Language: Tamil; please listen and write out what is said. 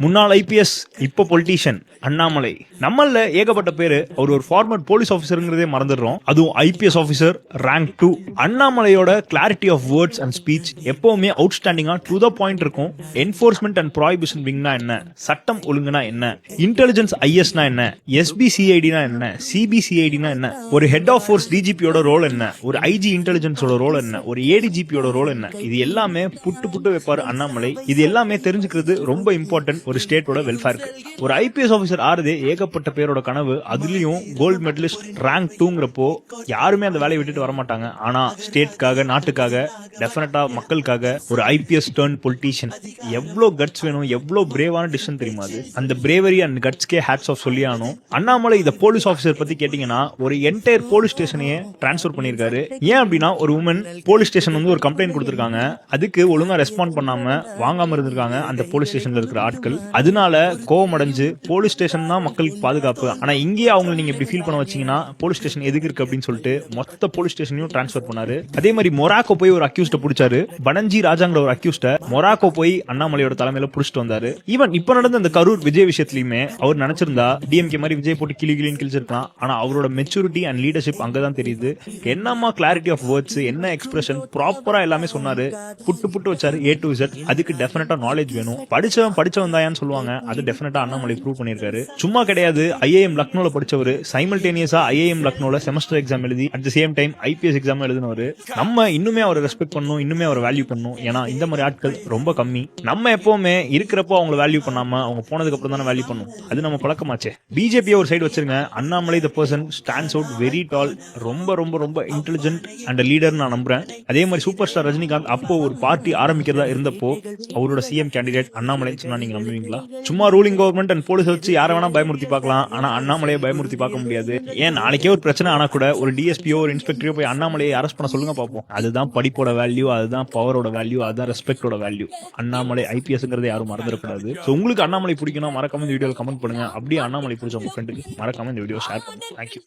முன்னாள் ஐபிஎஸ் இப்போ பொலிட்டீஷியன் அண்ணாமலை. நம்மள ஏகப்பட்ட பேரு அவர் ஒரு ஃபார்மர் போலீஸ் ஆஃபீஸருங்கிறதே மறந்துடுறோம். அதுவும் ஐபிஎஸ் ஆஃபீஸர் ரேங்க் 2. அண்ணாமலையோட clarity of words and speech எப்பவுமே அவுட்ஸ்டாண்டிங்கா டு த பாயிண்ட் இருக்கும். என்ஃபோர்ஸ்மெண்ட் அண்ட் ப்ராஹிபிஷன் விங்னா என்ன, சட்டம் ஒழுங்குனா என்ன, இன்டெலிஜென்ஸ் ஐஎஸ்னா என்ன, எஸ்பிசிஐடினா என்ன, சிபிசிஐடினா என்ன, ஒரு ஹெட் ஆஃப் ஃபோர்ஸ் டிஜிபியோட ரோல் என்ன, ஒரு ஐஜி இன்டெலிஜென்ஸோட ரோல் என்ன, ஒரு ஏடிஜிபியோட ரோல் என்ன, இது எல்லாமே புட்டு வைப்பாரு அண்ணாமலை. இது எல்லாமே தெரிஞ்சுக்கிறது ரொம்ப இம்பார்ட்டன்ட் ஒரு ஸ்டேட்டோட வெல்ஃபேருக்கு. ஒரு ஐபிஎஸ் ஆஃபீஸர் ஆறுதே ஏகப்பட்ட பேரோட கனவு. அதுலயும் கோல்டு மெடலிஸ்ட் ரேங்க் 2ங்கிறப்போ யாருமே அந்த வேலையை விட்டுட்டு வர மாட்டாங்க. ஆனா ஸ்டேட்காக, நாட்டுக்காக, டெஃபினட்டா மக்களுக்காக ஒரு ஐபிஎஸ் டர்ன் பொலிட்டீஷியன் எவ்வளவு கட்ஸ் வேணும், எவ்வளவு பிரேவான டிசிஷன் தெரியுமா அது. அந்த பிரேவரி அண்ட் கட்ஸ்கே ஹேட்ஸ் ஆஃப் சொல்லி ஆகணும். அண்ணாமலை இந்த போலீஸ் ஆஃபீஸர் பத்தி கேட்டீங்கன்னா ஒரு என்டையர் போலீஸ் ஸ்டேஷனையே டிரான்ஸ்பர் பண்ணிருக்காரு. ஏன் அப்படின்னா ஒரு உமன் போலீஸ் ஸ்டேஷன் வந்து ஒரு கம்ப்ளைண்ட் கொடுத்திருக்காங்க, அதுக்கு ஒழுங்கா ரெஸ்பாண்ட் பண்ணாம வாங்காம இருந்திருக்காங்க அந்த போலீஸ் ஸ்டேஷன்ல இருக்கிற ஆட்கள். அதனால கோவம் அடைஞ்சு போலீஸ் ஸ்டேஷன் தான் மக்களுக்கு பாதுகாப்பு, ஆனா இங்கேயே அவங்க நீங்க இப்படி ஃபீல் பண்ண வச்சீங்கன்னா போலீஸ் ஸ்டேஷன் எதுக்கு இருக்கு அப்படின்னு சொல்லிட்டு மொத்த போலீஸ் ஸ்டேஷனையும் டிரான்ஸ்பர் பண்ணாரு. அதே மாதிரி மொராக்கோ போய் ஒரு அக்யூஸ்ட பிடிச்சாரு. பனஞ்சி ராஜாங்கிற ஒரு அக்யூஸ்ட மொராக்கோ போய் அண்ணாமலையோட தலைமையில புடிச்சிட்டு வந்தாரு. ஈவன் இப்ப நடந்த இந்த கரூர் விஜய் விஷயத்திலயுமே அவர் நினைச்சிருந்தா டிஎம்கே மாதிரி விஜய் போட்டு கிளின்னு கிழிச்சிருக்கலாம். ஆனா அவரோட மெச்சூரிட்டி அண்ட் லீடர்ஷிப் அங்கதான் தெரியுது. என்னமா கிளாரிட்டி ஆஃப் வேர்ட்ஸ், என்ன எக்ஸ்பிரஷன், ப்ராப்பரா எல்லாமே சொன்னாரு. புட்டு வச்சாரு A to Z. அதுக்கு டெஃபினட்டா நாலேஜ் வேணும். படிச்சவன் தாயான்னு சொல்லுவாங்க, அது டெஃபினட்டா அண்ணாமலை ப்ரூவ் பண்ணிருக்காரு. சும்மா கிடையாது. ஐஏஎம் லக்னோல படிச்சவரு, சைமல்டேனியஸா ஐஏஎம் லக்னோல செமஸ்டர் எக்ஸாம் எழுதி at the same time IPS exam எழுதினவரு. நம்ம இன்னுமே அவரை ரெஸ்பெக்ட் பண்ணணும், இன்னுமே அவரை வேல்யூ பண்ணணும். ஏன்னா இந்த மாதிரி ஆட்கள் ரொம்ப கம்மி. நம்ம எப்பவுமே இருக்கிறப்போ அவங்க வேல்யூ பண்ணாம அவங்க போனதுக்கு அப்புறம் தானே வேல்யூ பண்ணும். அது நம்ம பழக்கமாச்சே. பிஜேபி ஒரு சைடு வச்சிருங்க, Annamalai the person stands out very tall. ரொம்ப ரொம்ப ரொம்ப இன்டெலிஜென்ட் அண்ட் லீடர் நான் நம்புறேன். அதே மாதிரி சூப்பர் ஸ்டார் ரஜினிகாந்த் அப்போ ஒரு பார்ட்டி ஆரம்பிக்கிறதா இருந்தப்போ அவரோட சிஎம் கேண்டிடேட் அண்ணாமலை சொன்னா நீங்க நம்புவீங்களா? சும்மா ரூலிங் கவர்மெண்ட் அண்ட் போலீஸ் வச்சு யாரை வேணா பயமுறுத்தி பார்க்கலாம், ஆனா அண்ணாமலையை பயமுறுத்தி பார்க்க முடியாது. ஏன் நாளைக்கே ஒரு பிரச்சனை ஆனா கூட ஒரு டிஎஸ்பியோ ஒரு இன்ஸ்பெக்டரோ போய் அண்ணாமலையை அரெஸ்ட் பண்ண சொல்லுங்க பார்ப்போம். அதுதான் படிப்போட வேல்யூ, அதுதான் பவரோட வேல்யூ, அதுதான் ரெஸ்பெக்டோட வேல்யூ. அண்ணாமலை ஐபிஎஸ்ங்கிறத யாரும் மறந்துடக்கூடாது. உங்களுக்கு அண்ணாமலை பிடிக்கணும், மறக்காம இந்த வீடியோ கமெண்ட் பண்ணுங்க. அப்படியே அண்ணாமலை பிடிச்ச உங்க ஃப்ரெண்டுக்கு மறக்காம இந்த வீடியோ ஷேர் பண்ணுங்க. தேங்க்யூ.